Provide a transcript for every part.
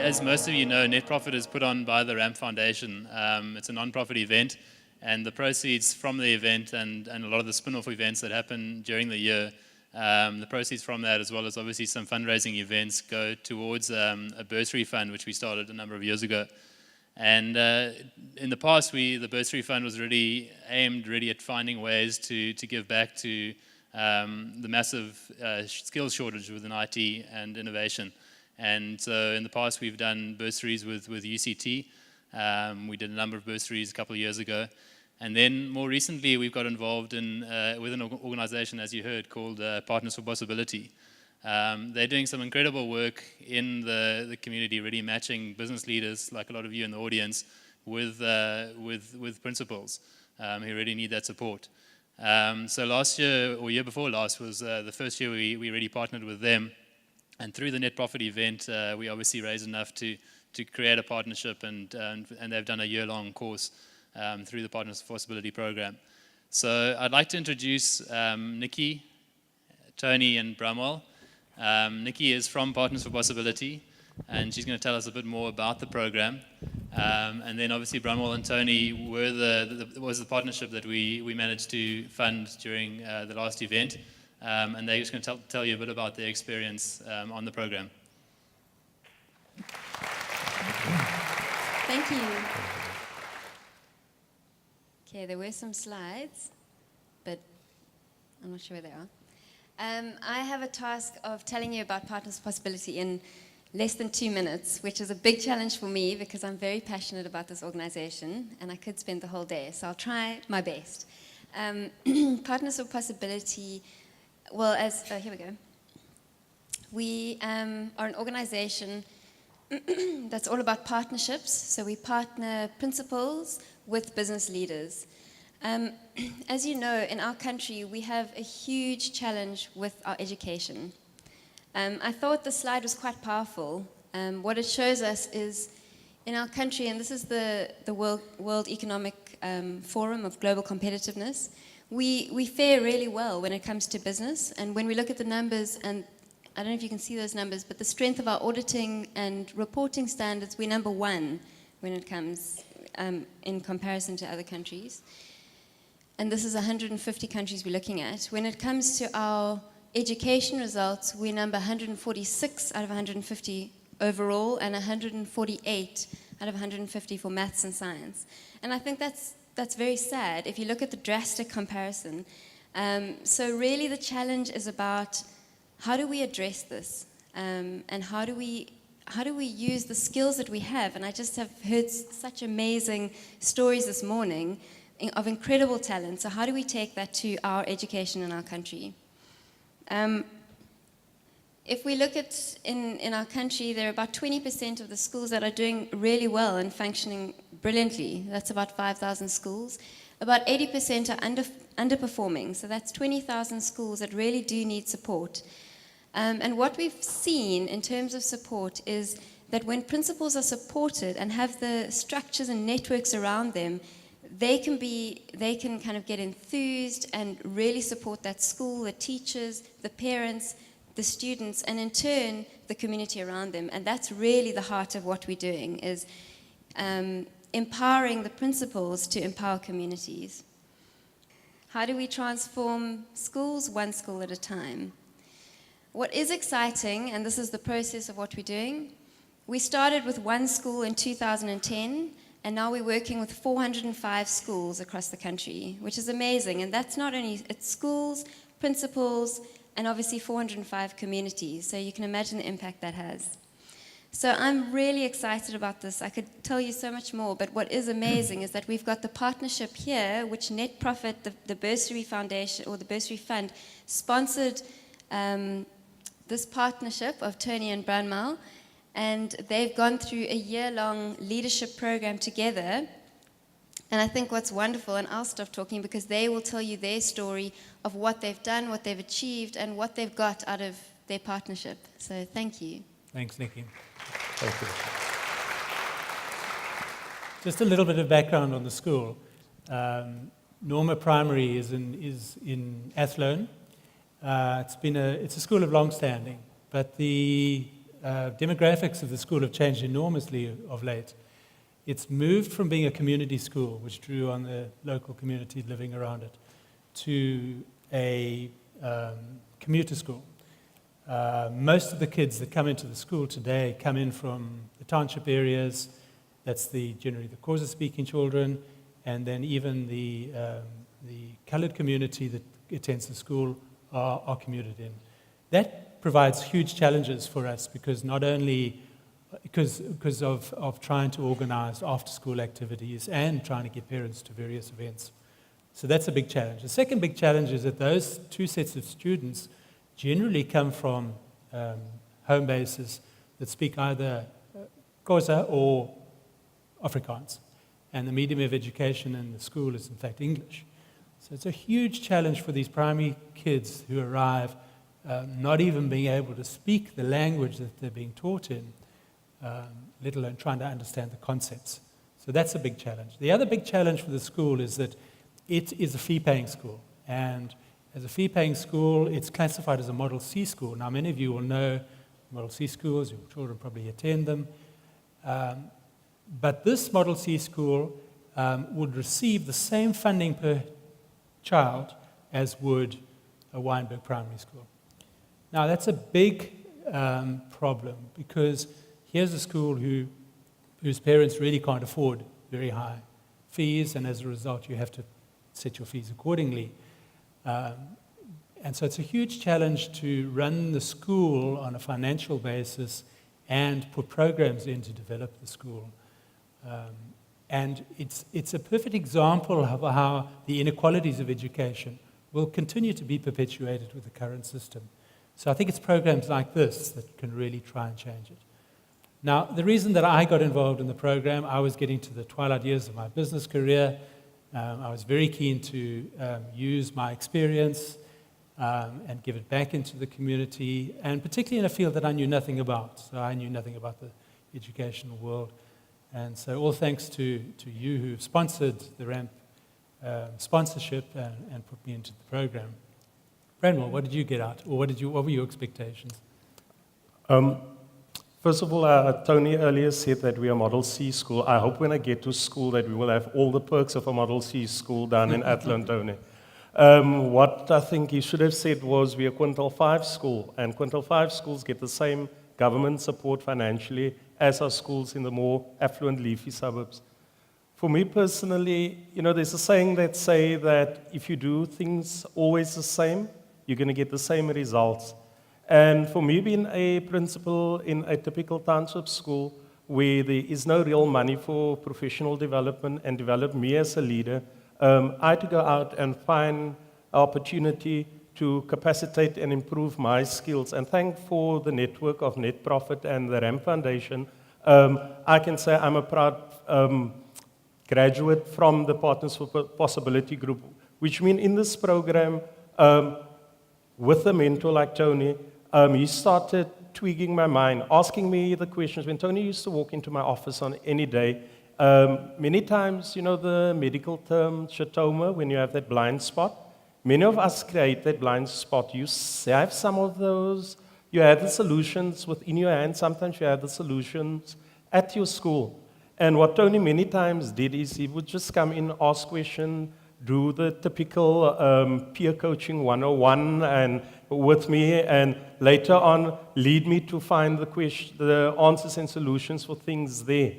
As most of you know, Net Profit is put on by the RAM Foundation. It's a non-profit event, and the proceeds from the event and a lot of the spin-off events that happen during the year, the proceeds from that, as well as obviously some fundraising events, go towards a bursary fund which we started a number of years ago. And in the past, the bursary fund was really aimed at finding ways to give back to the massive skills shortage within IT and innovation. And so in the past, we've done bursaries with UCT. We did a number of bursaries a couple of years ago. And then more recently, we've got involved with an organization, as you heard, called Partners for Possibility. They're doing some incredible work in the community, really matching business leaders, like a lot of you in the audience, with principals who really need that support. So last year, or year before last, was the first year we really partnered with them. And through the Net Profit event, we obviously raised enough to create a partnership, and they've done a year-long course through the Partners for Possibility program. So I'd like to introduce Nikki, Tony, and Bramwell. Nikki is from Partners for Possibility, and she's going to tell us a bit more about the program. And then obviously Bramwell and Tony was the partnership that we managed to fund during the last event. And they're just going to tell you a bit about their experience on the program. Thank you. Okay, there were some slides, but I'm not sure where they are. I have a task of telling you about Partners for Possibility in less than 2 minutes, which is a big challenge for me because I'm very passionate about this organization and I could spend the whole day, so I'll try my best. Partners for Possibility, well, here we go. We are an organization that's all about partnerships, so we partner principals with business leaders. As you know, in our country, we have a huge challenge with our education. I thought the slide was quite powerful. What it shows us is, in our country, and this is the World Economic Forum of Global Competitiveness, we fare really well when it comes to business. And when we look at the numbers, and I don't know if you can see those numbers, but the strength of our auditing and reporting standards, we're number one when it comes in comparison to other countries. And this is 150 countries we're looking at. When it comes to our education results, we're number 146 out of 150 overall, and 148 out of 150 for maths and science. And I think that's very sad if you look at the drastic comparison. So really the challenge is about how do we address this, and how do we use the skills that we have. And I just have heard such amazing stories this morning of incredible talent. So how do we take that to our education in our country? If we look at in our country, there are about 20% of the schools that are doing really well and functioning brilliantly. That's about 5,000 schools. About 80% are underperforming. So that's 20,000 schools that really do need support. And what we've seen in terms of support is that when principals are supported and have the structures and networks around them, they can kind of get enthused and really support that school, the teachers, the parents, the students, and in turn, the community around them. And that's really the heart of what we're doing, is empowering the principals to empower communities. How do we transform schools? One school at a time. What is exciting, and this is the process of what we're doing, we started with one school in 2010, and now we're working with 405 schools across the country, which is amazing. And that's not only, it's schools, principals, and obviously 405 communities. So you can imagine the impact that has. So I'm really excited about this. I could tell you so much more, but what is amazing is that we've got the partnership here, which Net Profit, the Bursary Foundation, or the Bursary Fund, sponsored this partnership of Tony and Bramwell. And they've gone through a year-long leadership program together. And I think what's wonderful, and I'll stop talking because they will tell you their story of what they've done, what they've achieved, and what they've got out of their partnership. So thank you. Thanks, Nikki. Thank you. Just a little bit of background on the school. Norma Primary is in Athlone. It's a school of long standing, but the demographics of the school have changed enormously of late. It's moved from being a community school, which drew on the local community living around it, to a commuter school. Most of the kids that come into the school today come in from the township areas. That's generally the Xhosa-speaking children, and then even the coloured community that attends the school are commuted in. That provides huge challenges for us because not only because of trying to organize after-school activities and trying to get parents to various events. So that's a big challenge. The second big challenge is that those two sets of students generally come from home bases that speak either Xhosa or Afrikaans. And the medium of education in the school is, in fact, English. So it's a huge challenge for these primary kids who arrive not even being able to speak the language that they're being taught in, let alone trying to understand the concepts. So that's a big challenge. The other big challenge for the school is that it is a fee-paying school. And as a fee-paying school, it's classified as a Model C school. Now, many of you will know Model C schools. Your children probably attend them. But this Model C school would receive the same funding per child as would a Wynberg primary school. Now, that's a big problem because here's a school whose parents really can't afford very high fees, and as a result, you have to set your fees accordingly. And so it's a huge challenge to run the school on a financial basis and put programs in to develop the school. And it's a perfect example of how the inequalities of education will continue to be perpetuated with the current system. So I think it's programs like this that can really try and change it. Now, the reason that I got involved in the program, I was getting to the twilight years of my business career. I was very keen to use my experience and give it back into the community, and particularly in a field that I knew nothing about. So I knew nothing about the educational world. And so all thanks to you who've sponsored the RAMP sponsorship and put me into the program. Branwell, what did you get out? Or what were your expectations? First of all, Tony earlier said that we are Model C school. I hope when I get to school that we will have all the perks of a Model C school down in Athlone, Tony. What I think he should have said was we are Quintile 5 school, and Quintile 5 schools get the same government support financially as our schools in the more affluent, leafy suburbs. For me personally, there's a saying that say that if you do things always the same, you're going to get the same results. And for me, being a principal in a typical township school where there is no real money for professional development and develop me as a leader, I had to go out and find opportunity to capacitate and improve my skills. And thank for the network of Net Profit and the RAM Foundation, I can say I'm a proud graduate from the Partners for Possibility group, which means in this program, with a mentor like Tony, he started twigging my mind, asking me the questions. When Tony used to walk into my office on any day, many times, the medical term chotoma, when you have that blind spot, many of us create that blind spot. You have some of those. You have the solutions within your hand. Sometimes you have the solutions at your school. And what Tony many times did is he would just come in, ask questions, do the typical peer coaching 101 and with me, and later on lead me to find the answers and solutions for things there.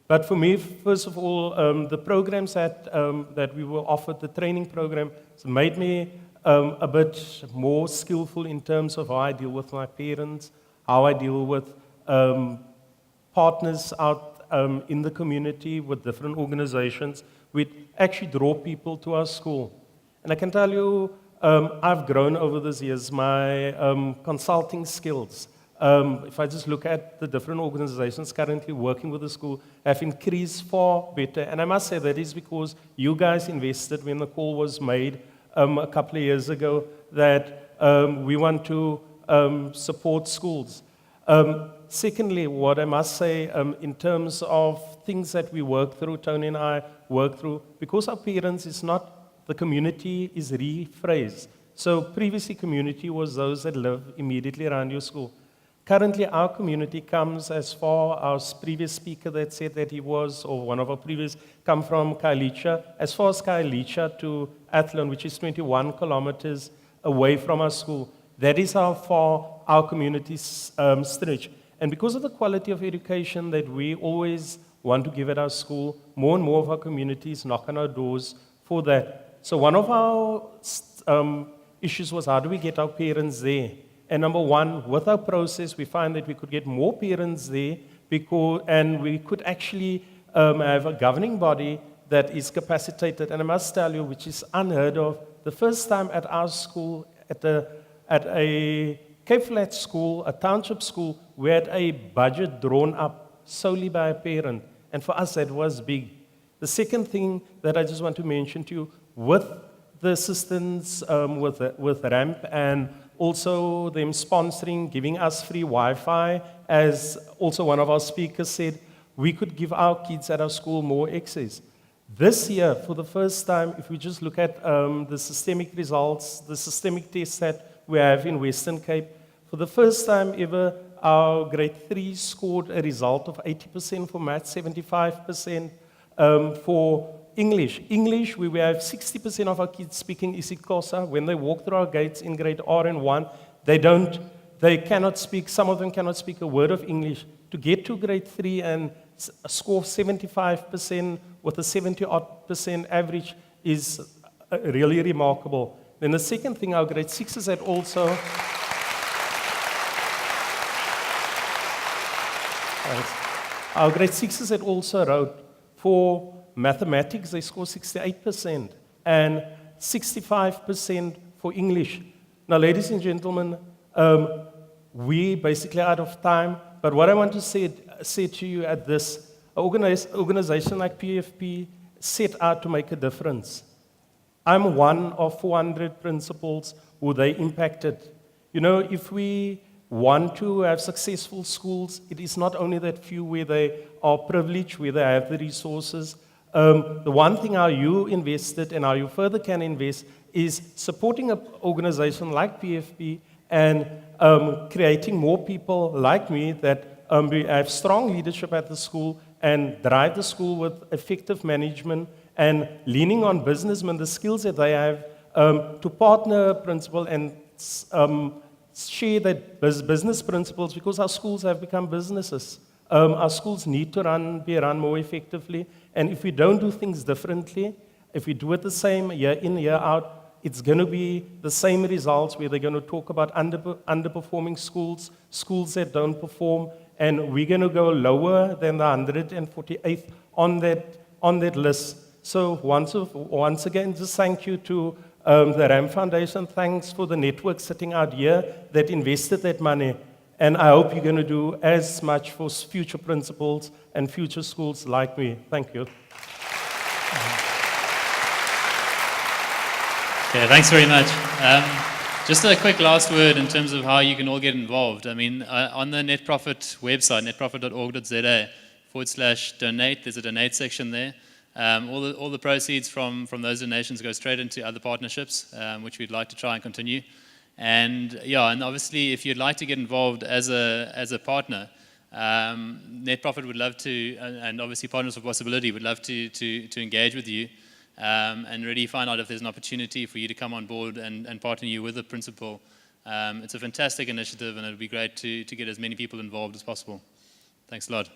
But for me, first of all, the programs that we were offered, the training program, made me a bit more skillful in terms of how I deal with my parents, how I deal with partners out in the community with different organizations. We actually draw people to our school. And I can tell you, I've grown over these years. My consulting skills, if I just look at the different organizations currently working with the school, have increased far better. And I must say that is because you guys invested when the call was made a couple of years ago that we want to support schools. Secondly, what I must say in terms of things that we work through, Tony and I work through, because our parents is not, the community is rephrased. So previously community was those that live immediately around your school. Currently, our community comes as far as previous speaker that said that he was, or one of our previous, come from Kailicha, as far as Kailicha to Athlone, which is 21 kilometers away from our school. That is how far our communities stretch. And because of the quality of education that we always want to give at our school, more and more of our communities knock on our doors for that. So one of our issues was, how do we get our parents there? And number one, with our process, we find that we could get more parents there, and we could actually have a governing body that is capacitated. And I must tell you, which is unheard of, the first time at our school, at a Cape Flats school, a township school, we had a budget drawn up solely by a parent. And for us, that was big. The second thing that I just want to mention to you, with the assistance with RAMP and also them sponsoring, giving us free Wi-Fi, as also one of our speakers said, we could give our kids at our school more access. This year, for the first time, if we just look at the systemic results, the systemic tests that we have in Western Cape, for the first time ever, our grade 3 scored a result of 80% for maths, 75% for English. English, we have 60% of our kids speaking isiXhosa. When they walk through our gates in grade R and 1, they cannot speak, some of them cannot speak a word of English. To get to grade 3 and score 75% with a 70% average is really remarkable. Then the second thing, our grade 6s had also... Our grade 6s had also wrote for mathematics, they score 68% and 65% for English. Now, ladies and gentlemen, we basically out of time, but what I want to say to you at this, an organization like PFP set out to make a difference. I'm one of 400 principals who they impacted. You know, if we want to have successful schools, it is not only that few where they are privileged, where they have the resources. The one thing how you invested and how you further can invest is supporting an organization like PFP and creating more people like me that have strong leadership at the school and drive the school with effective management and leaning on businessmen, the skills that they have, to partner principal and share that business principles, because our schools have become businesses. Our schools need to be run more effectively, and if we don't do things differently, if we do it the same year in, year out, it's going to be the same results where they're going to talk about underperforming schools, schools that don't perform, and we're going to go lower than the 148th on that list. So once again, just thank you to the RAM Foundation. Thanks for the network sitting out here that invested that money. And I hope you're going to do as much for future principals and future schools like me. Thank you. Okay, thanks very much. Just a quick last word in terms of how you can all get involved. I mean, on the Net Profit website, netprofit.org.za/donate, there's a donate section there. All the proceeds from those donations go straight into other partnerships, which we'd like to try and continue. And yeah, and obviously, if you'd like to get involved as a partner, Net Profit would love to, and obviously Partners for Possibility would love to engage with you and really find out if there's an opportunity for you to come on board and partner you with a principal. It's a fantastic initiative, and it would be great to get as many people involved as possible. Thanks a lot.